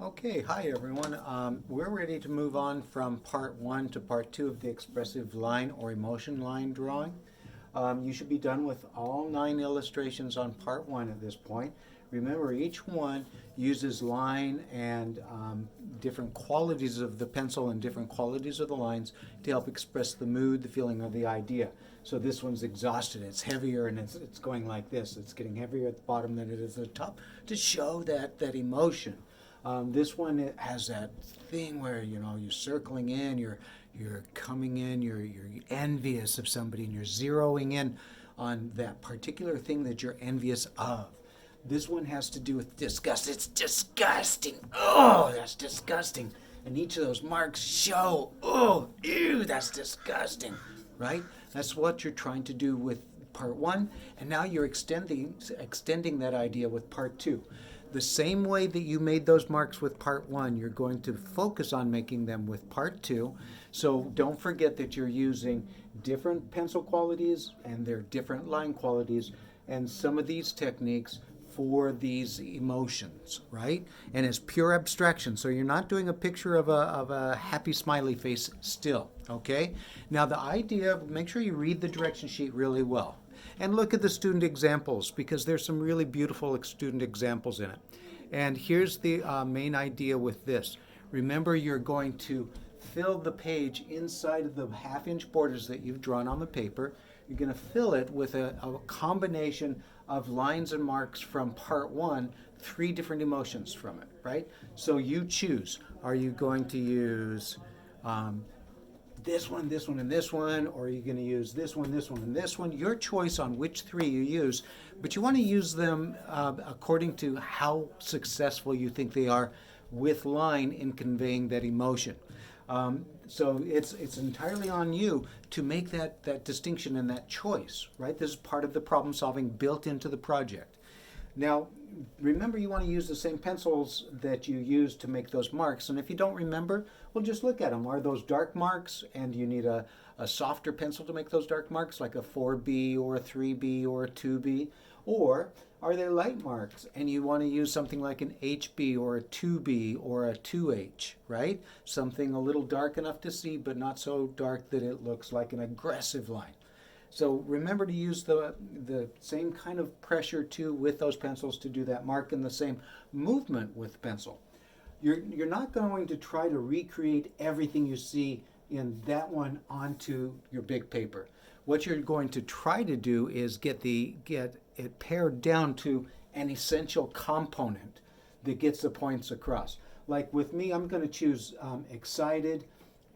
Okay, hi everyone. We're ready to move on from part one to part two of the expressive line or emotion line drawing. You should be done with all 9 illustrations on part one at this point. Remember, each one uses line and different qualities of the pencil and different qualities of the lines to help express the mood, the feeling of the idea. So this one's exhausted, it's heavier, and it's going like this. It's getting heavier at the bottom than it is at the top to show that emotion. This one, it has that thing where you're circling in, you're coming in, you're envious of somebody, and you're zeroing in on that particular thing that you're envious of. This one has to do with disgust. It's disgusting. Oh, that's disgusting. And each of those marks show, oh, ew, that's disgusting, right? That's what you're trying to do with part one, and now you're extending that idea with part two. The same way that you made those marks with part one, you're going to focus on making them with part two. So don't forget that you're using different pencil qualities and their different line qualities and some of these techniques for these emotions, right? And it's pure abstraction. So you're not doing a picture of a happy smiley face still, okay? Now the idea, make sure you read the direction sheet really well. And look at the student examples because there's some really beautiful student examples in it. And here's the main idea with this. Remember, you're going to fill the page inside of the half-inch borders that you've drawn on the paper. You're going to fill it with a combination of lines and marks from part one, 3 different emotions from it, right? So you choose. Are you going to use this one, and this one, or are you going to use this one, and this one? Your choice on which 3 you use, but you want to use them according to how successful you think they are with line in conveying that emotion. So it's entirely on you to make that distinction and that choice, right? This is part of the problem solving built into the project. Now, remember, you want to use the same pencils that you used to make those marks. And if you don't remember, well, just look at them. Are those dark marks? And you need a softer pencil to make those dark marks, like a 4B or a 3B or a 2B? Or are they light marks? And you want to use something like an HB or a 2B or a 2H, right? Something a little dark enough to see, but not so dark that it looks like an aggressive line. So remember to use the same kind of pressure too with those pencils to do that mark and the same movement with pencil. You're not going to try to recreate everything you see in that one onto your big paper. What you're going to try to do is get it pared down to an essential component that gets the points across. Like with me, I'm going to choose excited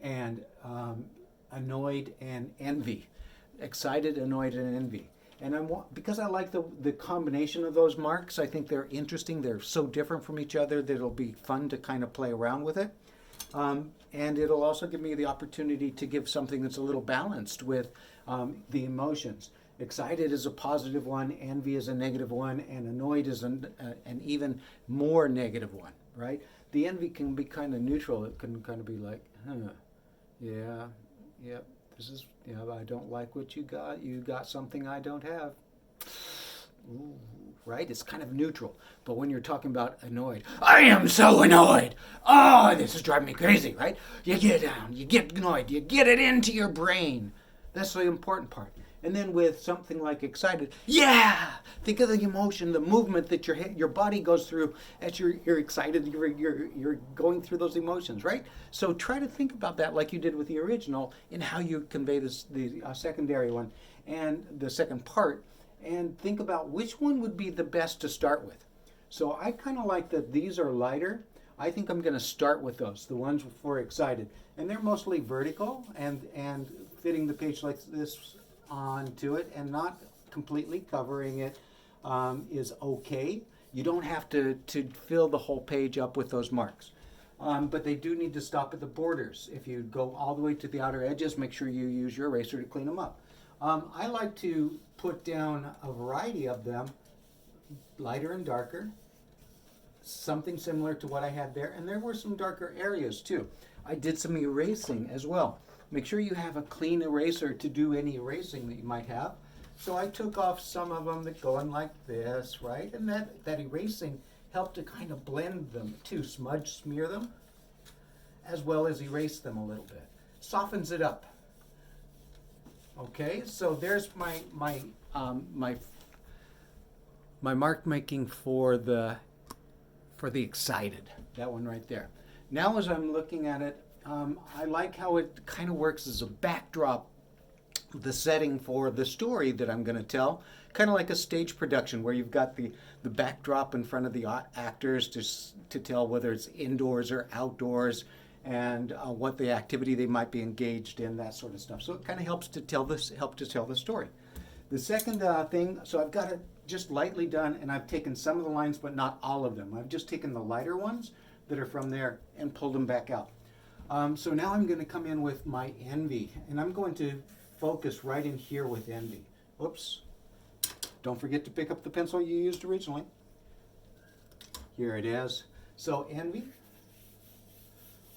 and annoyed and envy. Excited, annoyed, and envy. And because I like the combination of those marks, I think they're interesting. They're so different from each other that it'll be fun to kind of play around with it. And it'll also give me the opportunity to give something that's a little balanced with the emotions. Excited is a positive one, envy is a negative one, and annoyed is an even more negative one, right? The envy can be kind of neutral. It can kind of be like, yeah, yep. This is, I don't like what you got. You got something I don't have. Ooh, right? It's kind of neutral. But when you're talking about annoyed, I am so annoyed. Oh, this is driving me crazy, right? You get down, you get annoyed, you get it into your brain. That's the important part. And then with something like excited, yeah! Think of the emotion, the movement that your body goes through as you're excited, you're going through those emotions, right? So try to think about that like you did with the original in how you convey the secondary one and the second part, and think about which one would be the best to start with. So I kind of like that these are lighter. I think I'm going to start with those, the ones for excited. And they're mostly vertical and fitting the page like this onto it and not completely covering it is okay. You don't have to fill the whole page up with those marks. But they do need to stop at the borders. If you go all the way to the outer edges, make sure you use your eraser to clean them up. I like to put down a variety of them, lighter and darker, something similar to what I had there. And there were some darker areas too. I did some erasing as well. Make sure you have a clean eraser to do any erasing that you might have. So I took off some of them that go in like this, right? And that erasing help to kind of blend them too, smudge smear them, as well as erase them a little bit. Softens it up. Okay, so there's my mark making for the excited, that one right there. Now as I'm looking at it, I like how it kind of works as a backdrop, the setting for the story that I'm going to tell, kind of like a stage production where you've got the backdrop in front of the actors to tell whether it's indoors or outdoors, and what the activity they might be engaged in, that sort of stuff. So it kind of helps to tell the story. The second thing, so I've got it just lightly done, and I've taken some of the lines, but not all of them. I've just taken the lighter ones that are from there and pulled them back out. So now I'm going to come in with my envy, and I'm going to focus right in here with envy. Oops. Don't forget to pick up the pencil you used originally. Here it is. So envy.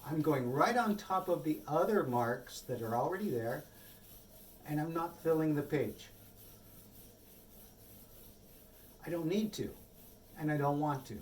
I'm going right on top of the other marks that are already there, and I'm not filling the page. I don't need to, and I don't want to.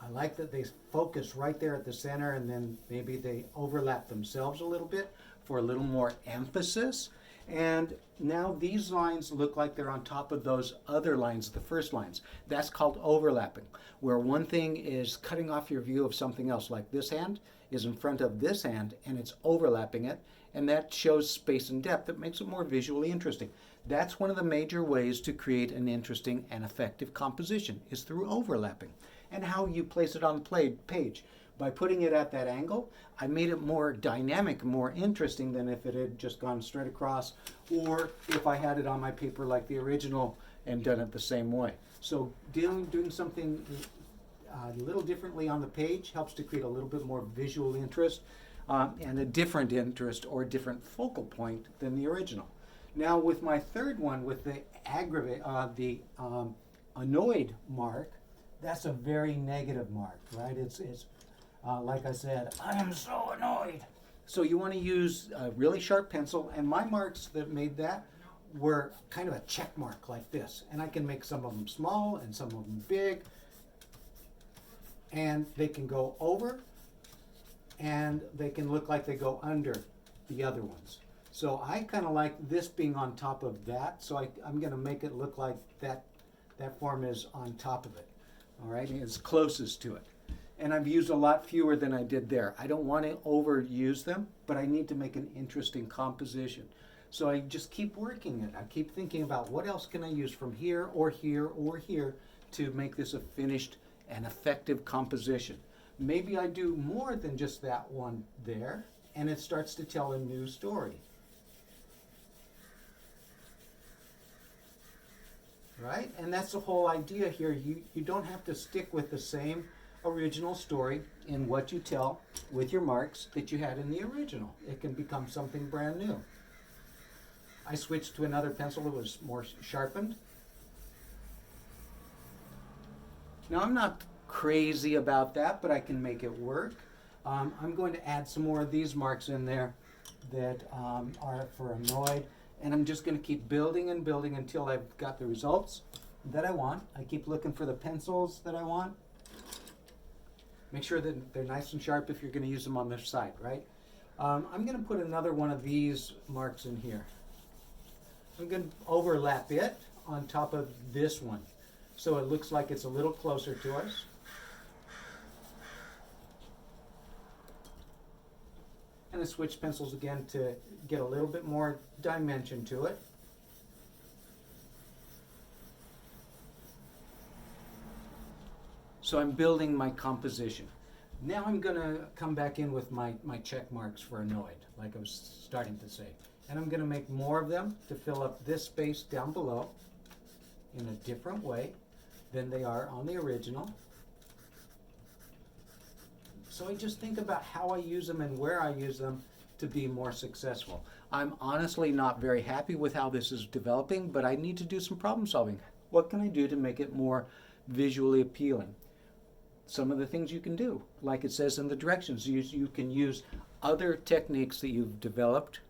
I like that they focus right there at the center, and then maybe they overlap themselves a little bit for a little more emphasis. And now these lines look like they're on top of those other lines, the first lines. That's called overlapping, where one thing is cutting off your view of something else, like this hand is in front of this hand and it's overlapping it, and that shows space and depth. That makes it more visually interesting. That's one of the major ways to create an interesting and effective composition, is through overlapping. And how you place it on the page. By putting it at that angle, I made it more dynamic, more interesting than if it had just gone straight across, or if I had it on my paper like the original and done it the same way. So doing something a little differently on the page helps to create a little bit more visual interest, and a different interest or different focal point than the original. Now with my third one, with the annoyed mark, that's a very negative mark, right? It's like I said, I am so annoyed. So you want to use a really sharp pencil, and my marks that made that were kind of a check mark like this. And I can make some of them small and some of them big, and they can go over, and they can look like they go under the other ones. So I kind of like this being on top of that, so I'm going to make it look like that form is on top of it. All right, it's closest to it. And I've used a lot fewer than I did there. I don't want to overuse them, but I need to make an interesting composition. So I just keep working it. I keep thinking about what else can I use from here or here or here to make this a finished and effective composition. Maybe I do more than just that one there, and it starts to tell a new story. Right? And that's the whole idea here. You don't have to stick with the same original story in what you tell with your marks that you had in the original. It can become something brand new. I switched to another pencil that was more sharpened. Now I'm not crazy about that, but I can make it work. I'm going to add some more of these marks in there that are for annoyed. And I'm just going to keep building and building until I've got the results that I want. I keep looking for the pencils that I want. Make sure that they're nice and sharp if you're going to use them on this side, right? I'm going to put another one of these marks in here. I'm going to overlap it on top of this one, so it looks like it's a little closer to us. And I switch pencils again to get a little bit more dimension to it. So I'm building my composition. Now I'm going to come back in with my check marks for annoyed, like I was starting to say. And I'm going to make more of them to fill up this space down below in a different way than they are on the original. So I just think about how I use them and where I use them to be more successful. I'm honestly not very happy with how this is developing, but I need to do some problem solving. What can I do to make it more visually appealing? Some of the things you can do, like it says in the directions, you can use other techniques that you've developed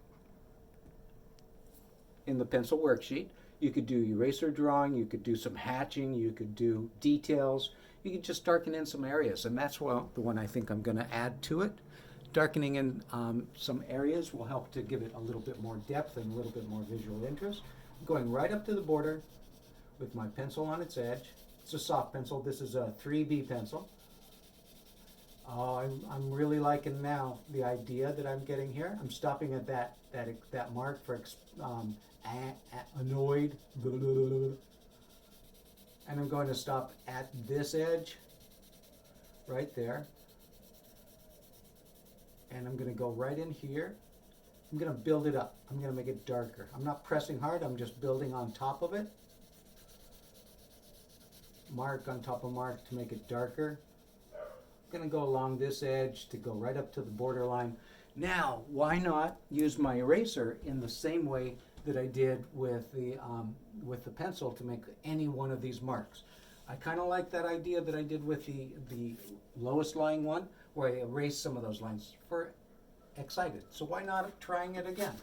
in the pencil worksheet. You could do eraser drawing, you could do some hatching, you could do details, you could just darken in some areas, and that's the one I think I'm going to add to it. Darkening in some areas will help to give it a little bit more depth and a little bit more visual interest. Going right up to the border with my pencil on its edge. It's a soft pencil. This is a 3B pencil. I'm really liking now the idea that I'm getting here. I'm stopping at that mark for annoyed, and I'm going to stop at this edge right there, and I'm going to go right in here. I'm going to build it up. I'm going to make it darker. I'm not pressing hard, I'm just building on top of it. Mark on top of mark to make it darker. I'm going to go along this edge to go right up to the borderline. Now, why not use my eraser in the same way that I did with the pencil to make any one of these marks? I kind of like that idea that I did with the lowest lying one, where I erased some of those lines for excited. So why not trying it again?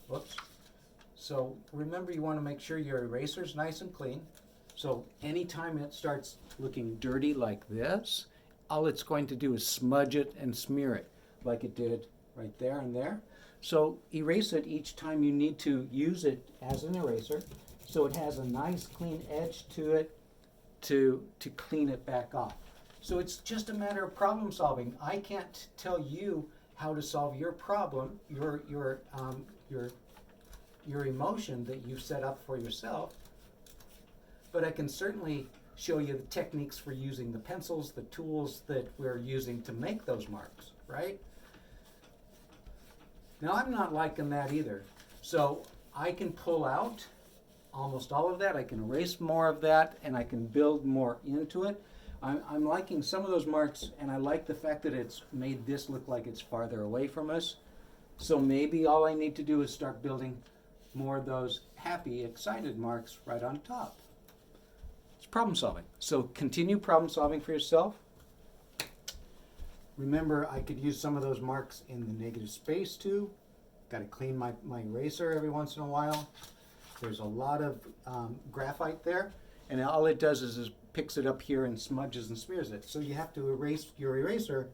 Whoops. So remember, you want to make sure your eraser's nice and clean. So anytime it starts looking dirty like this, all it's going to do is smudge it and smear it like it did right there and there. So erase it each time you need to use it as an eraser, so it has a nice clean edge to it to clean it back off. So it's just a matter of problem solving. I can't tell you how to solve your problem, your emotion that you've set up for yourself, but I can certainly show you the techniques for using the pencils, the tools that we're using to make those marks, right? Now, I'm not liking that either. So I can pull out almost all of that. I can erase more of that, and I can build more into it. I'm liking some of those marks, and I like the fact that it's made this look like it's farther away from us. So maybe all I need to do is start building more of those happy, excited marks right on top. It's problem solving. So continue problem solving for yourself. Remember, I could use some of those marks in the negative space too. Got to clean my eraser every once in a while. There's a lot of graphite there, and all it does is picks it up here and smudges and smears it. So you have to erase your eraser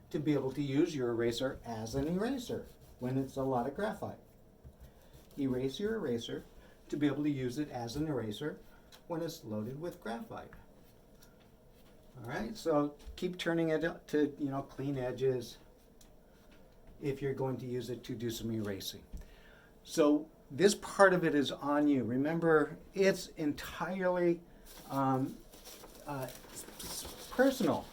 to be able to use your eraser as an eraser when it's a lot of graphite. Erase your eraser to be able to use it as an eraser when it's loaded with graphite. All right, so keep turning it to clean edges if you're going to use it to do some erasing. So this part of it is on you. Remember, it's entirely personal.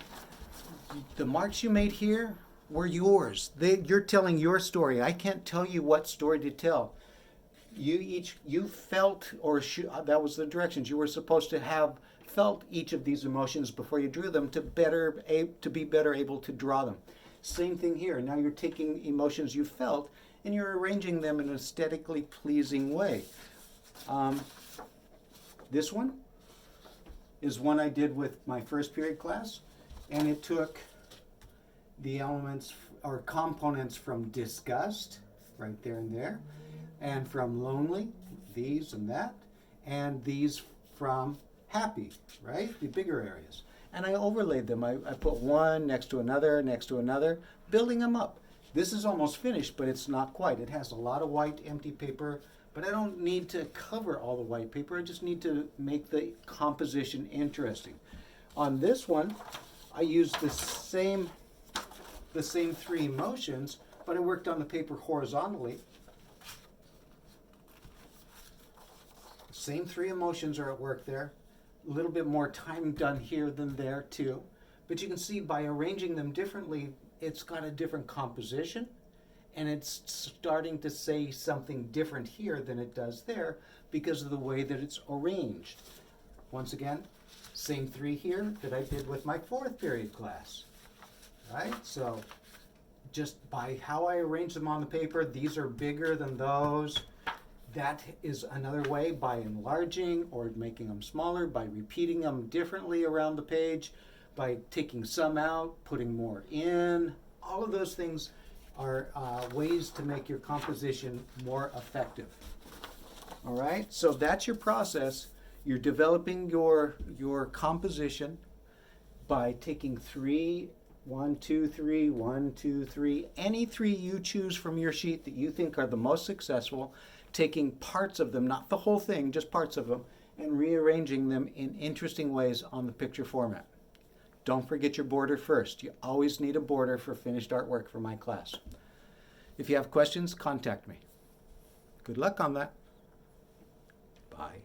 The marks you made here were yours. You're telling your story. I can't tell you what story to tell. You felt, that was the directions you were supposed to have felt each of these emotions before you drew them to be better able to draw them. Same thing here. Now you're taking emotions you felt and you're arranging them in an aesthetically pleasing way. This one is one I did with my first period class, and it took the elements or components from disgust, right there and there, and from lonely, these and that, and these from happy, right, the bigger areas. And I overlaid them. I put one next to another, building them up. This is almost finished, but it's not quite. It has a lot of white empty paper, but I don't need to cover all the white paper. I just need to make the composition interesting. On this one, I used the same three emotions, but I worked on the paper horizontally. Same three emotions are at work there. A little bit more time done here than there too. But you can see by arranging them differently, it's got a different composition, and it's starting to say something different here than it does there because of the way that it's arranged. Once again, same three here that I did with my fourth period class. Right? So just by how I arrange them on the paper, these are bigger than those. That is another way, by enlarging or making them smaller, by repeating them differently around the page, by taking some out, putting more in. All of those things are ways to make your composition more effective. All right, so that's your process. You're developing your composition by taking 3, 1, 2, 3, 1, 2, 3, any 3 you choose from your sheet that you think are the most successful, taking parts of them, not the whole thing, just parts of them, and rearranging them in interesting ways on the picture format. Don't forget your border first. You always need a border for finished artwork for my class. If you have questions, contact me. Good luck on that. Bye.